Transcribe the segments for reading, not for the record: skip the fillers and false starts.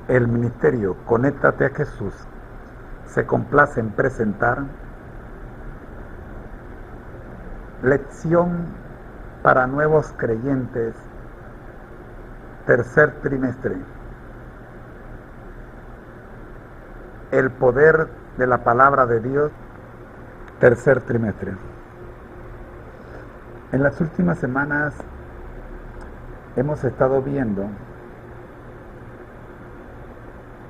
El ministerio Conéctate a Jesús se complace en presentar Lección para nuevos creyentes, tercer trimestre. El poder de la palabra de Dios, tercer trimestre. En las últimas semanas hemos estado viendo,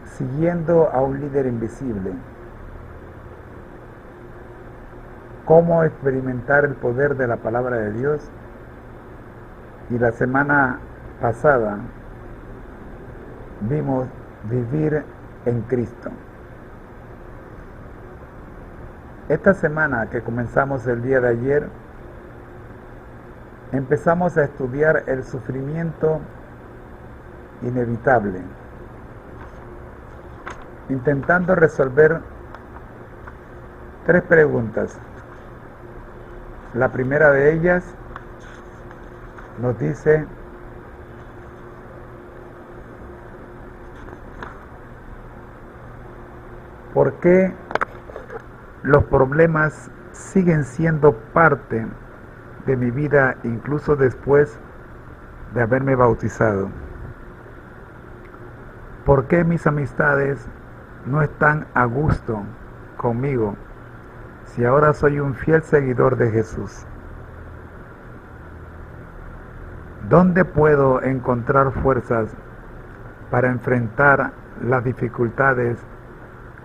siguiendo a un líder invisible, cómo experimentar el poder de la palabra de Dios. Y la semana pasada vimos vivir en Cristo. Esta semana que comenzamos el día de ayer, empezamos a estudiar el sufrimiento inevitable, intentando resolver 3 preguntas. La primera de ellas nos dice: ¿por qué los problemas siguen siendo parte de mi vida incluso después de haberme bautizado? ¿Por qué mis amistades no están a gusto conmigo si ahora soy un fiel seguidor de Jesús? ¿Dónde puedo encontrar fuerzas para enfrentar las dificultades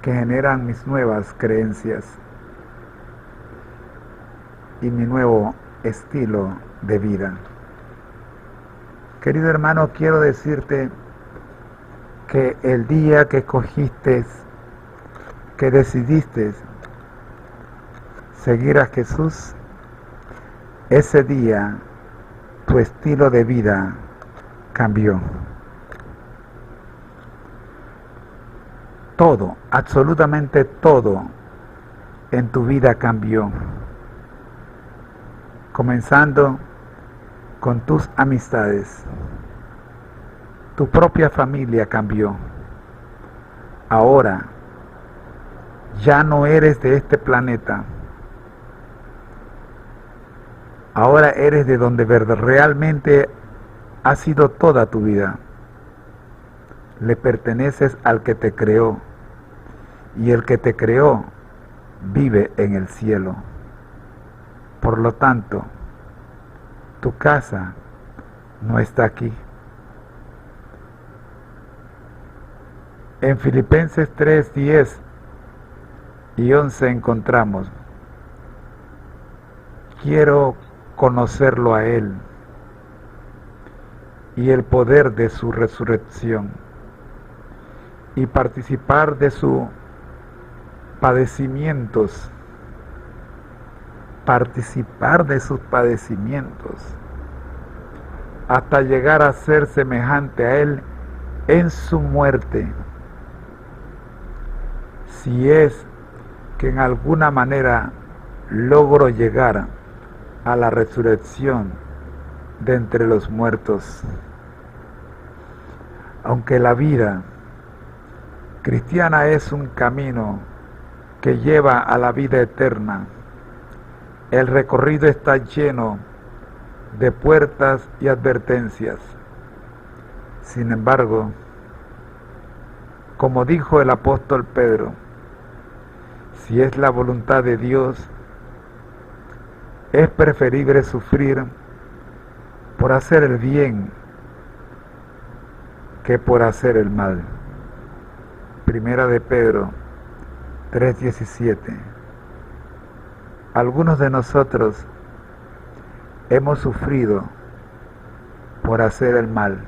que generan mis nuevas creencias y mi nuevo estilo de vida? Querido hermano, quiero decirte que el día que escogiste, que decidiste seguir a Jesús, ese día tu estilo de vida cambió. Todo, absolutamente todo en tu vida cambió. Comenzando con tus amistades. Tu propia familia cambió. Ahora ya no eres de este planeta. Ahora eres de donde realmente ha sido toda tu vida. Le perteneces al que te creó, y el que te creó vive en el cielo. Por lo tanto, tu casa no está aquí. En Filipenses 3, 10 y 11 encontramos: quiero conocerlo a Él y el poder de su resurrección y participar de sus padecimientos, hasta llegar a ser semejante a Él en su muerte, si es que en alguna manera logro llegar a la resurrección de entre los muertos. Aunque la vida cristiana es un camino que lleva a la vida eterna, el recorrido está lleno de puertas y advertencias. Sin embargo, como dijo el apóstol Pedro, si es la voluntad de Dios, es preferible sufrir por hacer el bien que por hacer el mal. Primera de Pedro 3:17. Algunos de nosotros hemos sufrido por hacer el mal.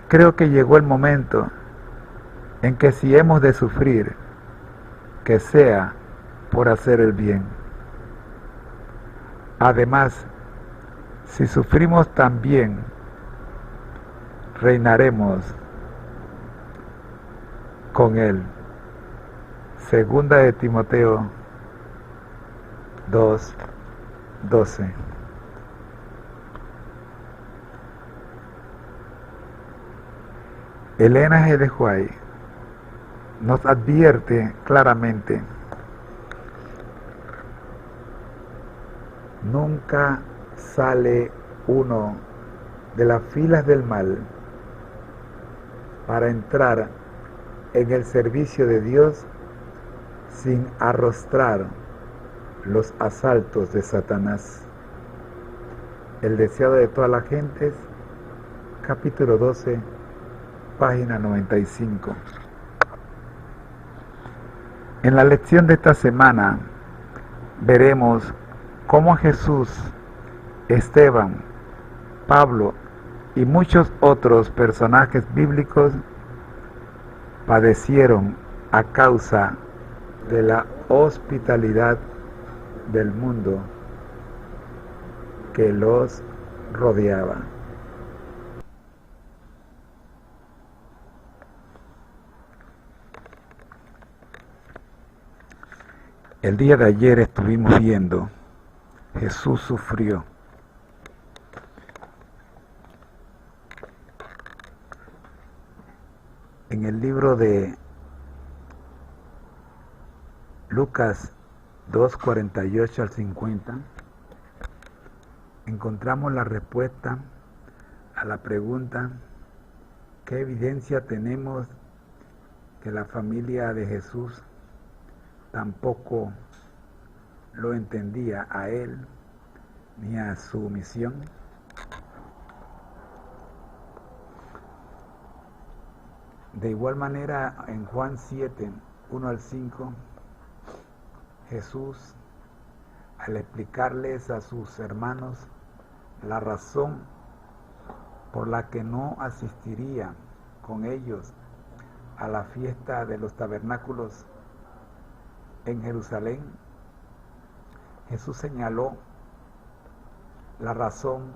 Creo que llegó el momento en que si hemos de sufrir, que sea por hacer el bien. Además, si sufrimos también, reinaremos con Él. Segunda de Timoteo 2:12. Elena G. de White nos advierte claramente: nunca sale uno de las filas del mal para entrar en el servicio de Dios sin arrostrar los asaltos de Satanás. El deseado de todas las gentes, capítulo 12, página 95. En la lección de esta semana veremos cómo Jesús, Esteban, Pablo y muchos otros personajes bíblicos padecieron a causa de la hospitalidad del mundo que los rodeaba. El día de ayer estuvimos viendo Jesús sufrió. En el libro de Lucas 2:48 al 50 encontramos la respuesta a la pregunta: ¿qué evidencia tenemos que la familia de Jesús tampoco lo entendía a él ni a su misión? De igual manera, en Juan 7, 1 al 5, Jesús, al explicarles a sus hermanos la razón por la que no asistiría con ellos a la fiesta de los tabernáculos en Jerusalén, Jesús señaló la razón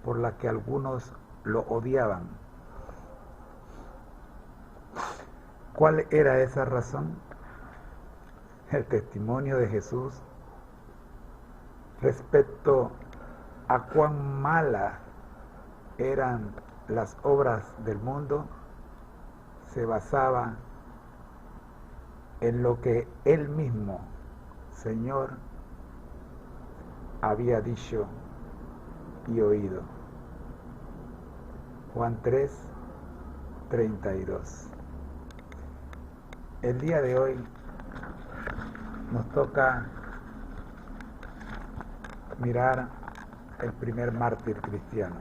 por la que algunos lo odiaban. ¿Cuál era esa razón? El testimonio de Jesús respecto a cuán malas eran las obras del mundo se basaba en lo que él mismo, Señor, había dicho y oído. Juan 3, 32. El día de hoy nos toca mirar el primer mártir cristiano.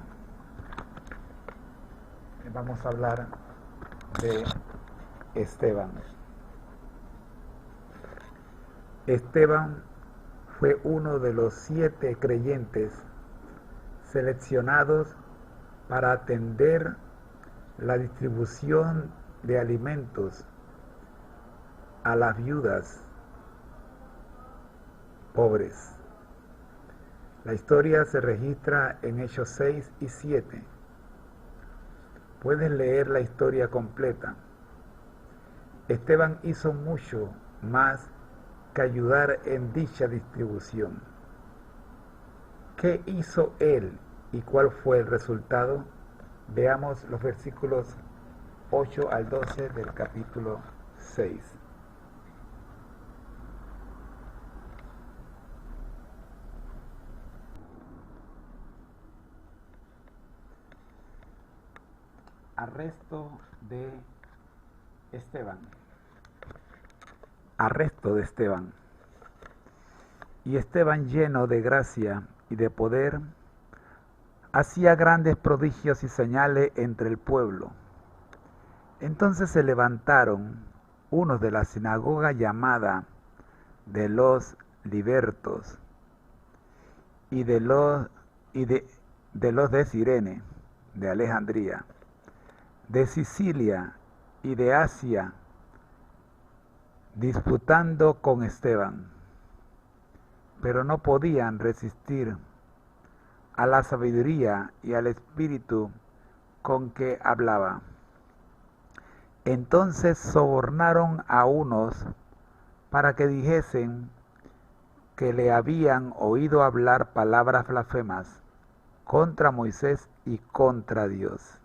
Vamos a hablar de Esteban. Esteban fue uno de los 7 creyentes seleccionados para atender la distribución de alimentos a las viudas pobres. La historia se registra en Hechos 6 y 7. Pueden leer la historia completa. Esteban hizo mucho más que ayudar en dicha distribución. ¿Qué hizo él y cuál fue el resultado? Veamos los versículos 8 al 12 del capítulo 6. Arresto de Esteban. Arresto de Esteban. Y Esteban, lleno de gracia y de poder, hacía grandes prodigios y señales entre el pueblo. Entonces se levantaron unos de la sinagoga llamada de los libertos y de los de Cirene, de Alejandría, de Sicilia y de Asia, disputando con Esteban, pero no podían resistir a la sabiduría y al espíritu con que hablaba. Entonces sobornaron a unos para que dijesen que le habían oído hablar palabras blasfemas contra Moisés y contra Dios.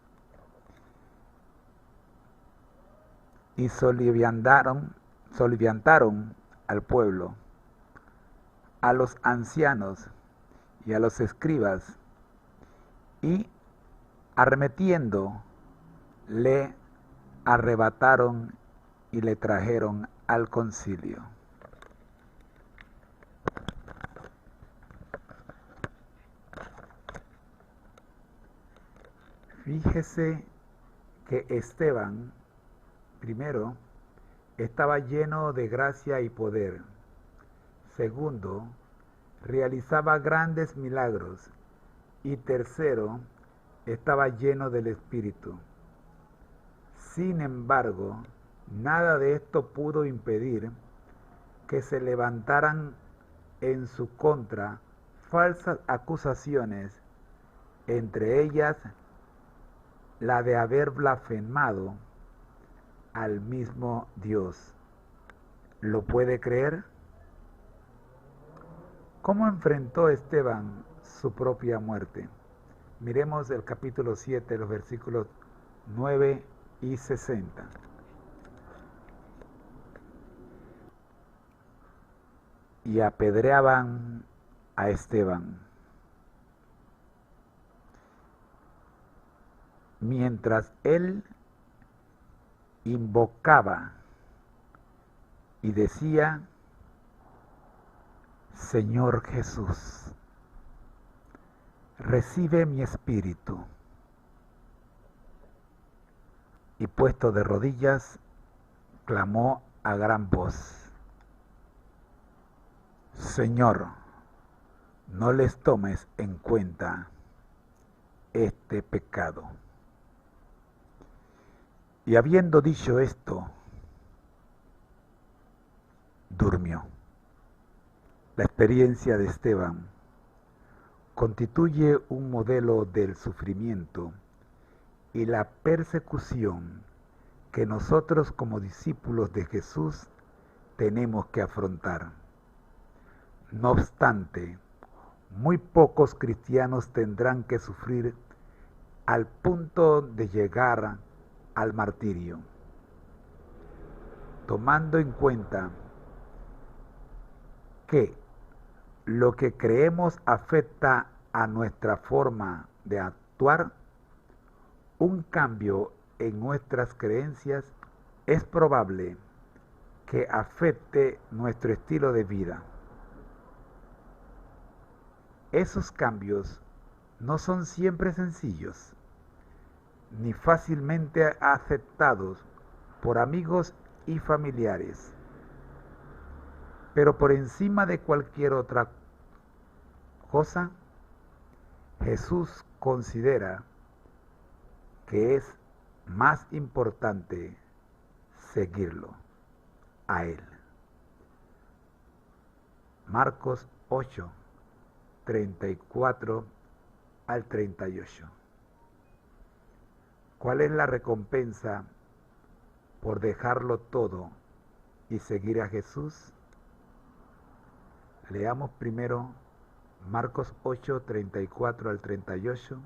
y soliviantaron al pueblo, a los ancianos y a los escribas, y arremetiendo le arrebataron y le trajeron al concilio. Fíjese que Esteban, primero, estaba lleno de gracia y poder. Segundo, realizaba grandes milagros. Y tercero, estaba lleno del Espíritu. Sin embargo, nada de esto pudo impedir que se levantaran en su contra falsas acusaciones, entre ellas la de haber blasfemado al mismo Dios. ¿Lo puede creer? ¿Cómo enfrentó Esteban su propia muerte? Miremos el capítulo 7, los versículos 9 y 60. Y apedreaban a Esteban, mientras él invocaba y decía: Señor Jesús, recibe mi espíritu. Y puesto de rodillas, clamó a gran voz: Señor, no les tomes en cuenta este pecado. Y habiendo dicho esto, durmió. La experiencia de Esteban constituye un modelo del sufrimiento y la persecución que nosotros como discípulos de Jesús tenemos que afrontar. No obstante, muy pocos cristianos tendrán que sufrir al punto de llegar al martirio. Tomando en cuenta que lo que creemos afecta a nuestra forma de actuar, un cambio en nuestras creencias es probable que afecte nuestro estilo de vida. Esos cambios no son siempre sencillos, ni fácilmente aceptados por amigos y familiares. Pero por encima de cualquier otra cosa, Jesús considera que es más importante seguirlo a Él. Marcos 8, 34 al 38. ¿Cuál es la recompensa por dejarlo todo y seguir a Jesús? Leamos primero Marcos 8, 34 al 38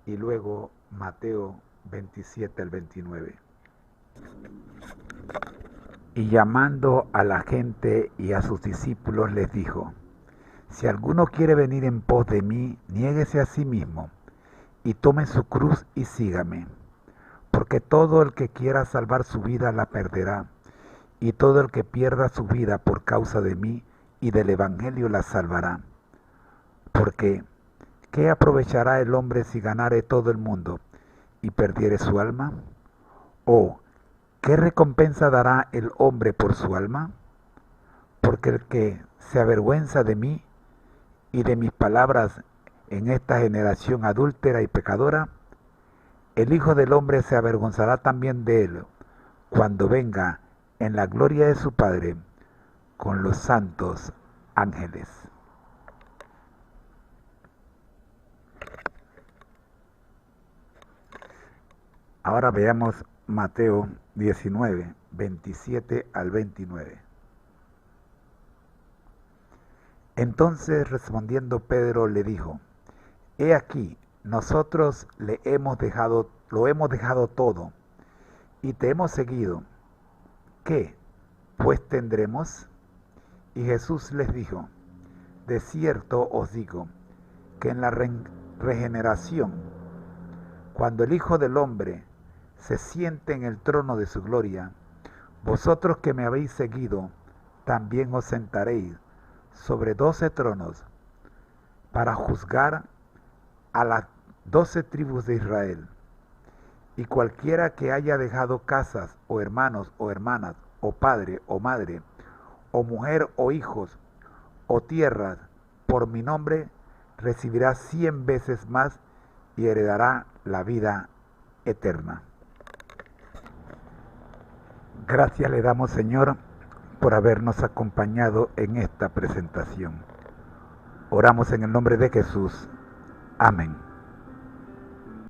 y luego Mateo 27 al 29. Y llamando a la gente y a sus discípulos les dijo: Si alguno quiere venir en pos de mí, niéguese a sí mismo y tome su cruz y sígame. Porque todo el que quiera salvar su vida la perderá, y todo el que pierda su vida por causa de mí y del Evangelio la salvará. Porque, ¿qué aprovechará el hombre si ganare todo el mundo y perdiere su alma? ¿O qué recompensa dará el hombre por su alma? Porque el que se avergüenza de mí y de mis palabras en esta generación adúltera y pecadora, el Hijo del Hombre se avergonzará también de él cuando venga en la gloria de su Padre con los santos ángeles. Ahora veamos Mateo 19, 27 al 29. Entonces respondiendo Pedro le dijo: He aquí, nosotros lo hemos dejado todo y te hemos seguido. ¿qué pues tendremos? Y Jesús les dijo, de cierto os digo, que en la regeneración, cuando el Hijo del Hombre se siente en el trono de su gloria, vosotros que me habéis seguido, también os sentaréis sobre 12 tronos para juzgar a las 12 tribus de Israel. Y cualquiera que haya dejado casas, o hermanos, o hermanas, o padre, o madre, o mujer, o hijos, o tierras, por mi nombre, recibirá 100 veces más y heredará la vida eterna. Gracias le damos, Señor, por habernos acompañado en esta presentación. Oramos en el nombre de Jesús. Amén.